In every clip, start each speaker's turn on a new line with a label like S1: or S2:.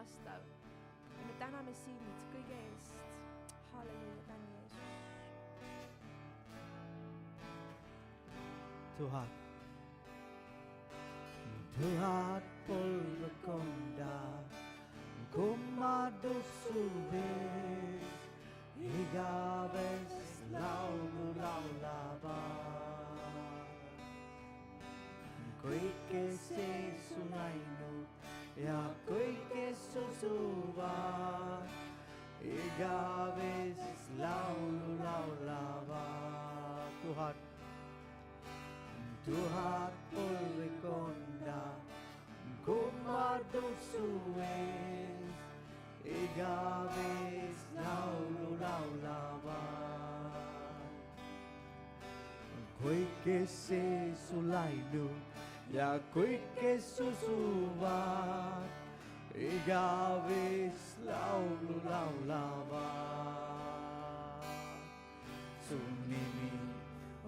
S1: armastav ja me täname sind kõige eest. Halleluuja, tänu Jeesus.
S2: Tuhat polvekonda kummardus suves, igavest laulu laulavad. Kõik, kes Jeesu näinud ja kõik, kes usuvad, igavest laulu laulavad. Tuhat polvekonda kummardus suves, igavest laulu laulavad. Kõik, kes Jeesu läinud ja kõik, kes usuvad, igavest laulu laulavad. Su nimi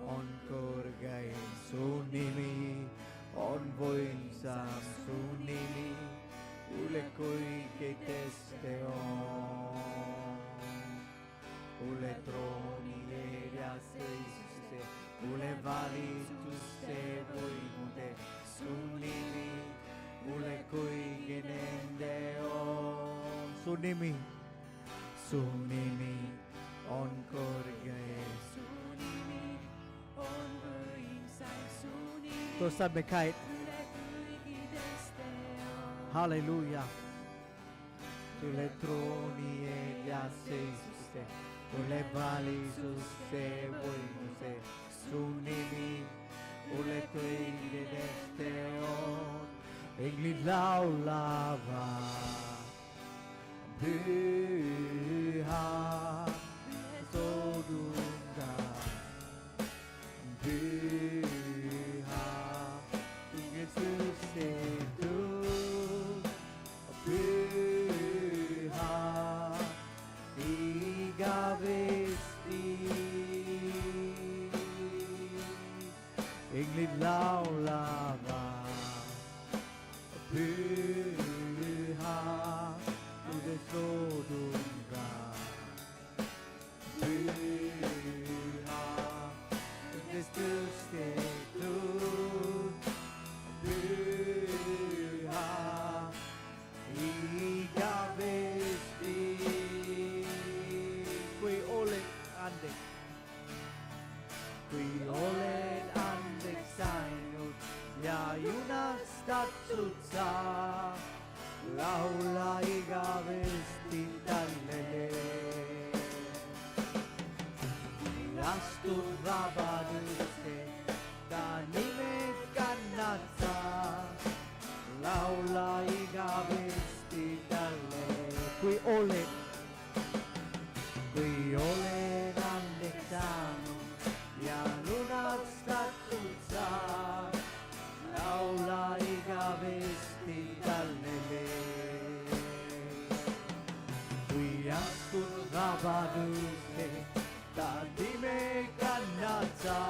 S2: on kõrgeim, su nimi on võimsam, su nimi üle kõikideste on. Üle trooni ja seisuste, üle valitsuste võimude, su nimi üle kõigi nende on. Su nimi on kõrgeim, su nimi on võimsam, su nimi tõstamme käed. Üle kõikideste on. Halleluuja. Üle trooni ja seisuste, üle valitsuste võimuse, su nimi üle kõikideste on. Englid laulavad, püha, todunga, püha, tungetustetud, püha, igavesti. Englid laulavad, püha, tundes loodunga, püha, tundes tõstetud, püha, igavesti. Kui oled andeks saanud ja junastatud sa, laula igavesti talle. Kui astud vabadusse, ta nimed kannad sa, laula igavesti talle. Kui oled andeks saanud ja lunastatud sa, laula igavesti talle. Kui astud vabadusse, ta nime kannad sa,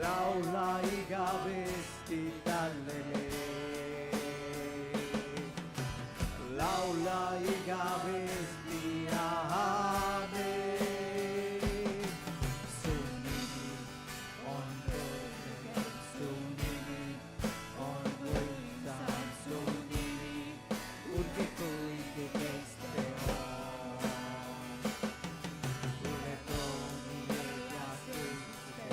S2: laula igavesti talle. Laula igavesti, aamen. Su nimi on kõrgem, su nimi on võimsam, su nimi üle kõikideste on. Üle trooni ja seisuste,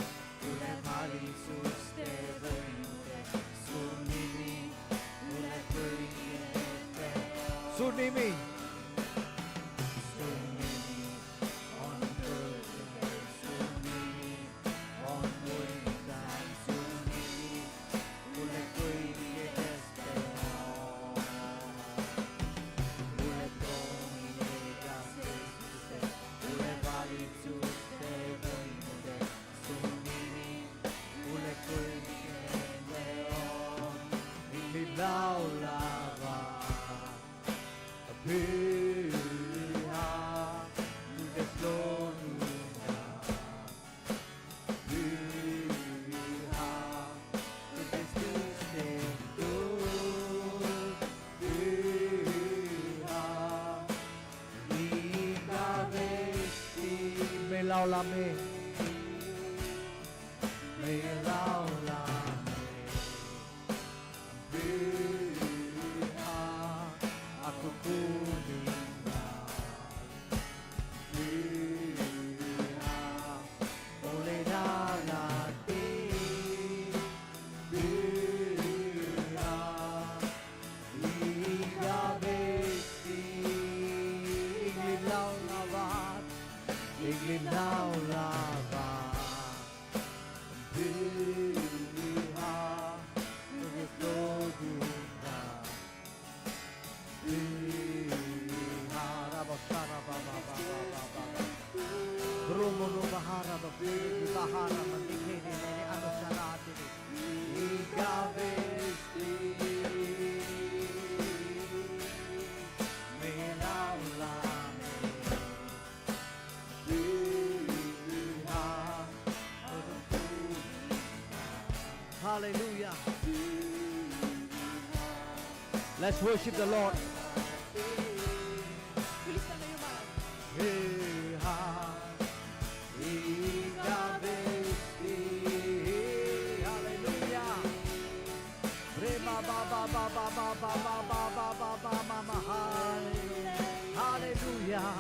S2: üle valitsuste võimude, su nimi üle kõikideste on. Su nimi on kõrgem, su nimi on võimsam, su nimi üle kõikideste on. Üle trooni ja seisuste, üle valitsuste võimude, su nimi üle kõikideste on. Englid laulavad, püha. laulamme, me laulamme. Pyhä, aku kuningas. Pyhä, ole nalati. Pyhä, igavesti. Inglin laulavat, inglin laulavat. Pyhä, Lukas Lordungas. Pyhä, rabosara babababababa. Rumuru bahara bapiri bahara mandikini nene anusaratini. Igavesti. Me laulame. Pyhä, hallelujah. Let's worship the Lord.
S1: Ylistame Jumalat.
S2: Pyhä, igavesti. Hallelujah. Rema ba ba ba ba ba ba ba ba ba ba ba ma ma hallelujah.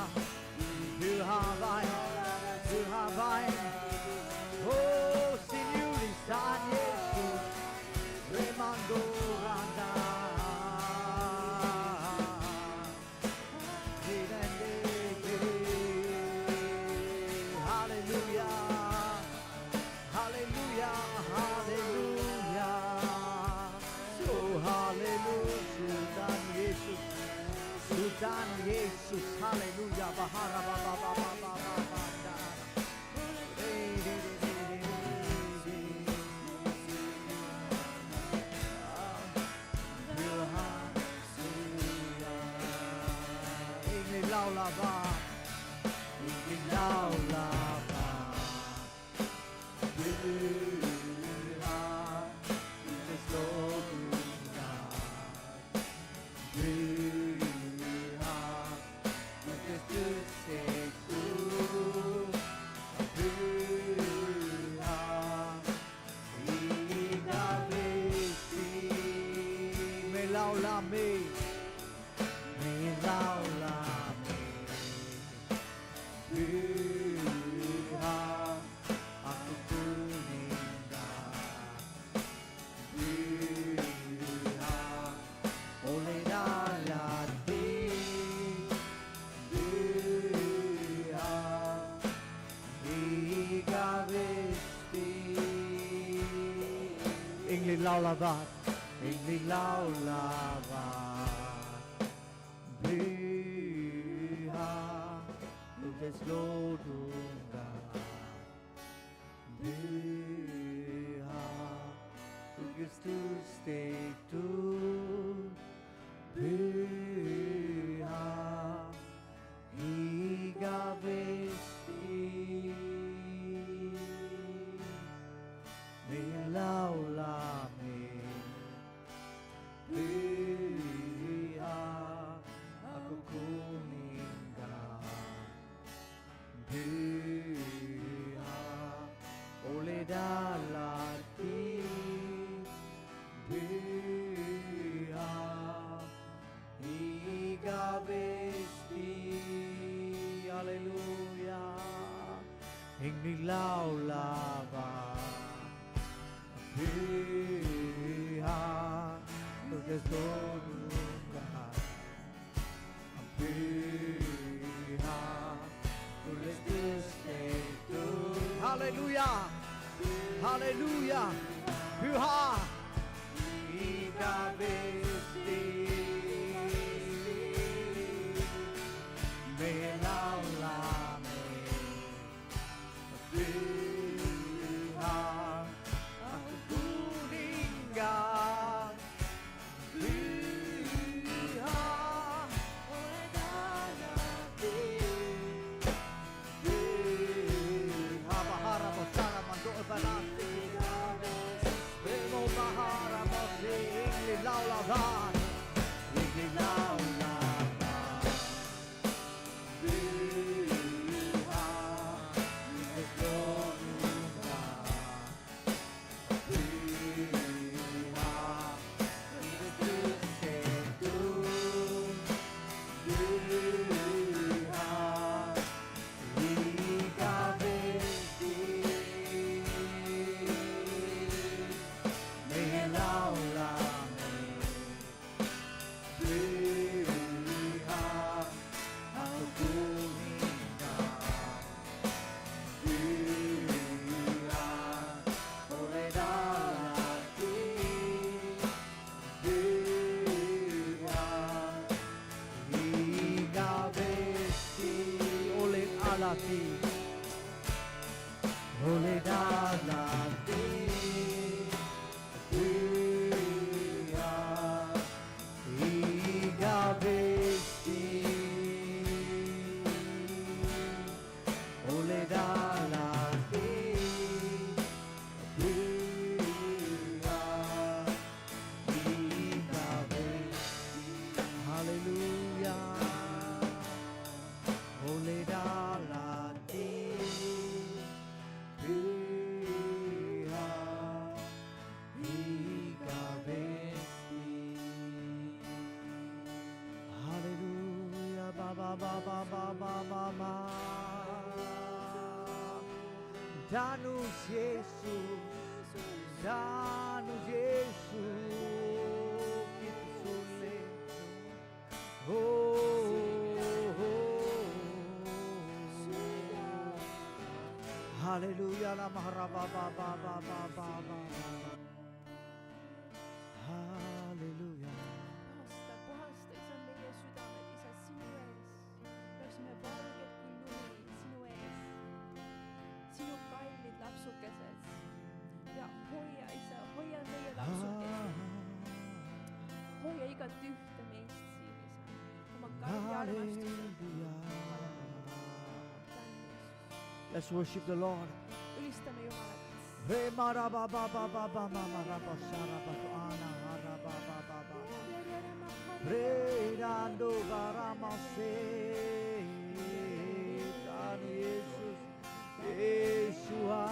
S2: Pyhä vain, pyhä vain. Oh, sinulisan Jeesus. Remando randa. Hallelujah, hallelujah, hallelujah. Oh, hallelujah, Sultan Yesus, Sultan Yesus, hallelujah. Bahara ba ba ba ba ba ba ba da. Ingrid laulava, Ingrid laulava. Pyhä, Lukas Lordungas. Pyhä, Lukas Tysseitu. Pyhä, igavesti. Me laulamme, me laulamme. Pyhä, aku kuningas. Pyhä, ole nalati. Pyhä, igavesti. Inglin laulavat, Inglin laulavat. Pyhä, Lukas Lordungas. Pyhä, Lukas Tysseitu. Pyhä, igavesti. Me laulamme. Pyhä, aku kuningas. Pyhä, ole nalati. Pyhä, igavesti. Halleluja. Ingrid laulava. Pyhä, Lukas Lordungas. Pyhä, Lukas Tysseitu. Halleluja. Halleluja. Pyhä, igavesti. Me laulamme. Pyhä, aku kuningas. Pyhä, ole nalati. Pyhä, bahara bosara mando ebanasi. Bemo bahara bosi, Ingrid laulava. dalati, ole dalati, igavesti, ole dalati, hallelujah, ole dalati, hallelujah, ba ba ba ba ba ba ba ba. Danus Jesus, Danus Jesus, kita sulit. Hallelujah, la maharaba ba ba ba ba ba ba. Hallelujah.
S1: puhasta, Isa, meie südamed, Isa, sinu ees. Me oleksime valged kui lumi sinu ees. Sinu kallid lapsukesed. Ja hoia, Isa, hoia meie lapsukesi. Hoia igat ühte meist siin, Isa. Oma kalli armastusega.
S2: Let's worship the Lord.
S1: Ülistame Jumalat.
S2: Re maraba ba ba ba ba ma maraba saraba tu ana maraba ba ba ba. Re dando barama se Danu Yesus Yeshua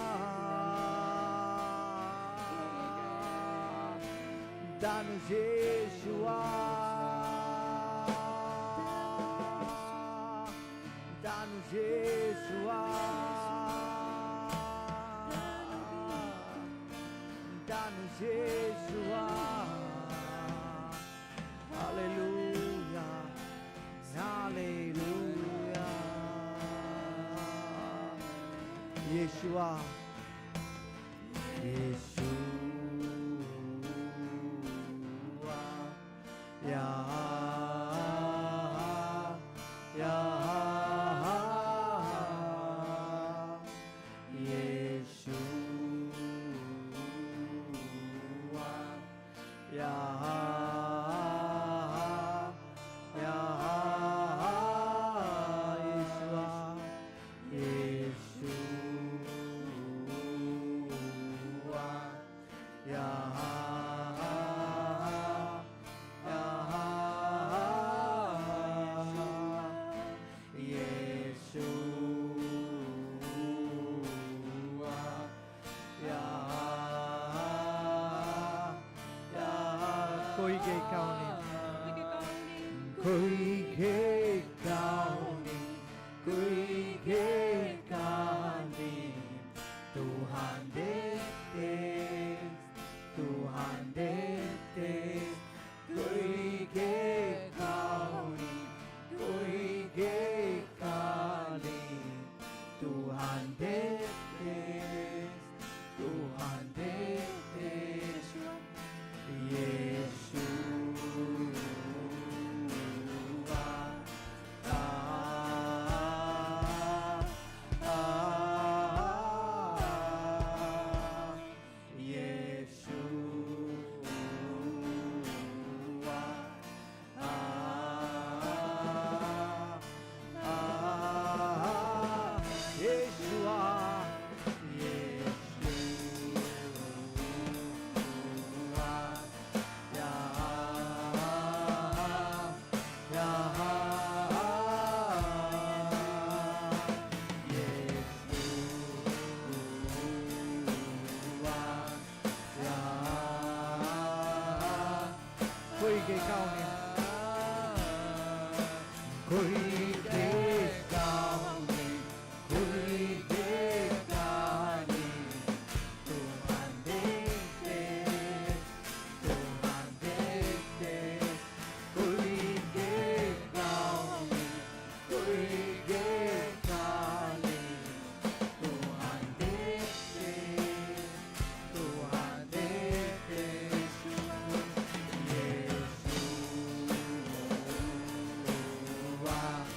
S2: Danu Yeshua Danu Yeshua Danu Yeshua Hallelujah Hallelujah Yeshua Yeshua Ya Ya Wow.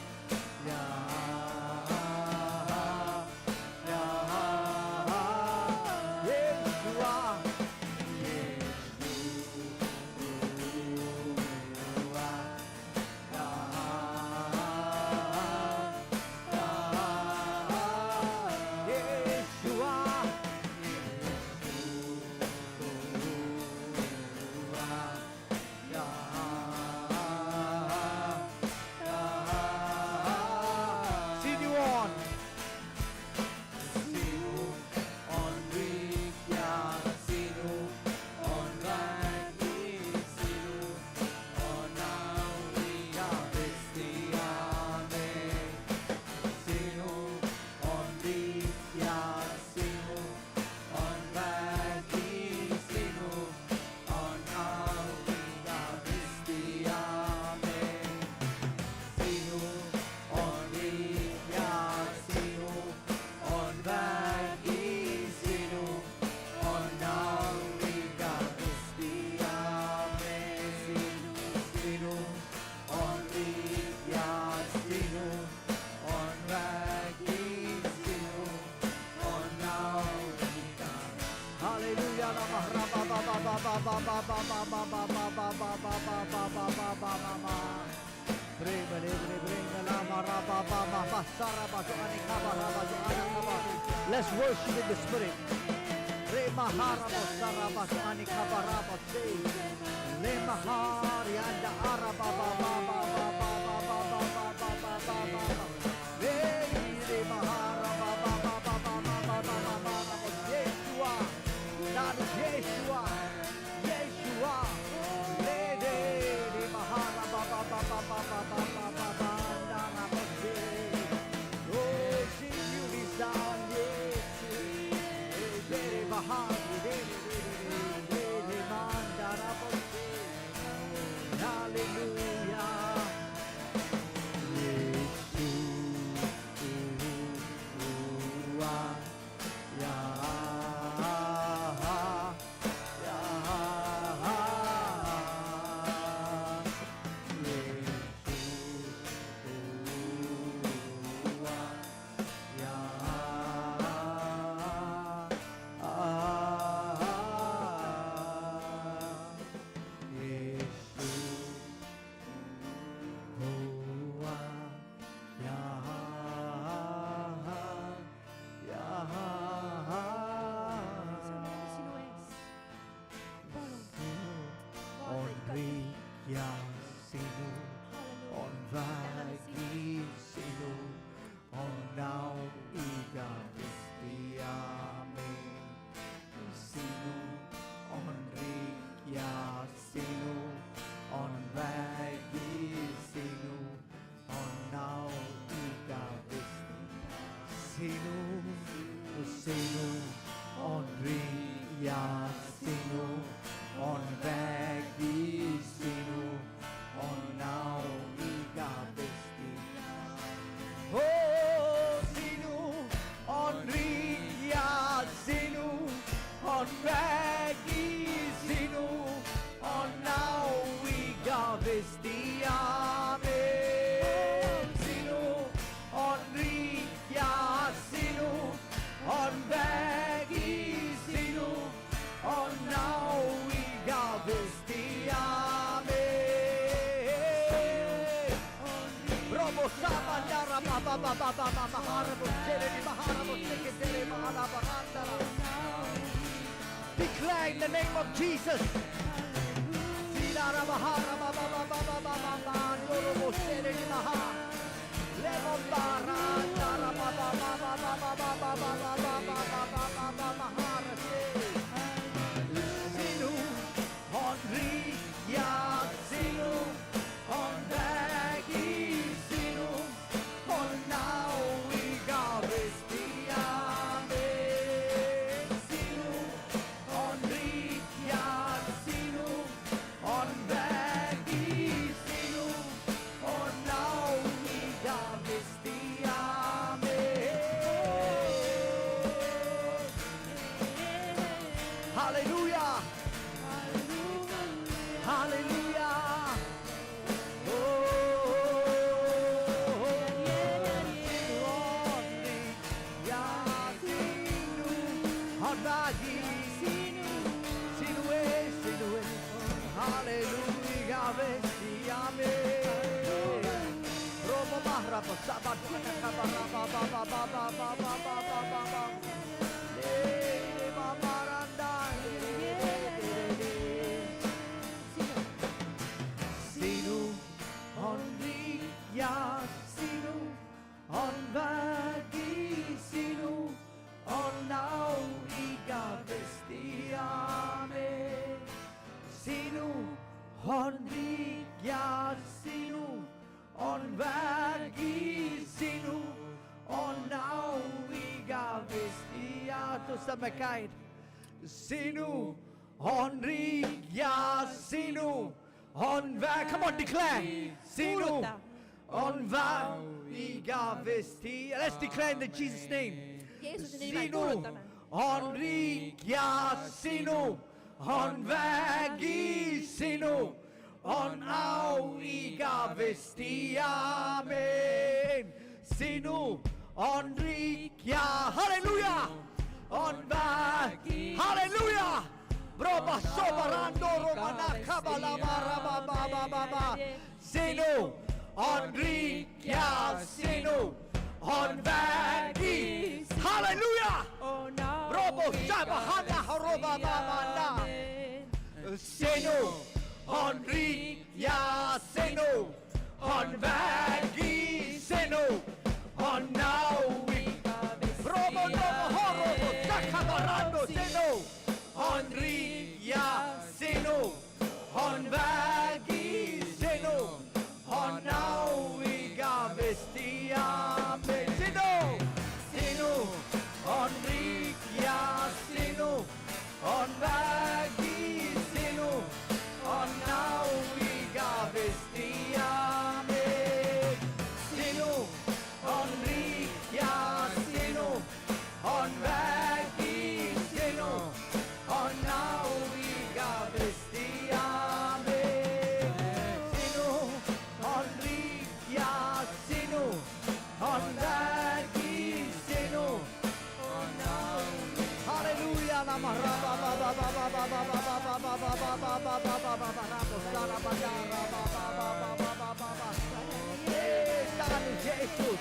S2: Let's worship in the spirit. Declare in the name of Jesus. Hallelujah. Hallelujah. Sinu only ya sinu on bagi sinu on now iga bestiame sinu only ya sinu on bagi sinu on now iga bestia to samakaid sinu only ya sinu on väg, come on, declare. Sinu on väg iga vesti. Let's declare in the Jesus name. Sinu on rik ja sinu on väg i sinu on au iga vesti. Amen. Sinu on rik ja, halleluja. On väg, halleluja. Broba sobarando romana kabala marababa. Sinu on rik ja sinu on vägis. Halleluja!
S1: on au
S2: Robo Shabahana Haroba Mamanda. Sinu on riik ja sinu on vägi, sinu on au. Robo Horobo Sakabarando, sinu on riik ja sinu on vägi, sinu on au igavesti. Aamen. Sinu on riik ja sinu on vägi, sinu on au igavesti. Aamen. Sinu on riik ja sinu on vägi, sinu on au igavesti. Aamen. Sinu on riik ja sinu on vägi, sinu on au. Halleluja, nama raba baba baba baba baba baba baba baba baba rabo sana baba baba baba baba baba. Yesus,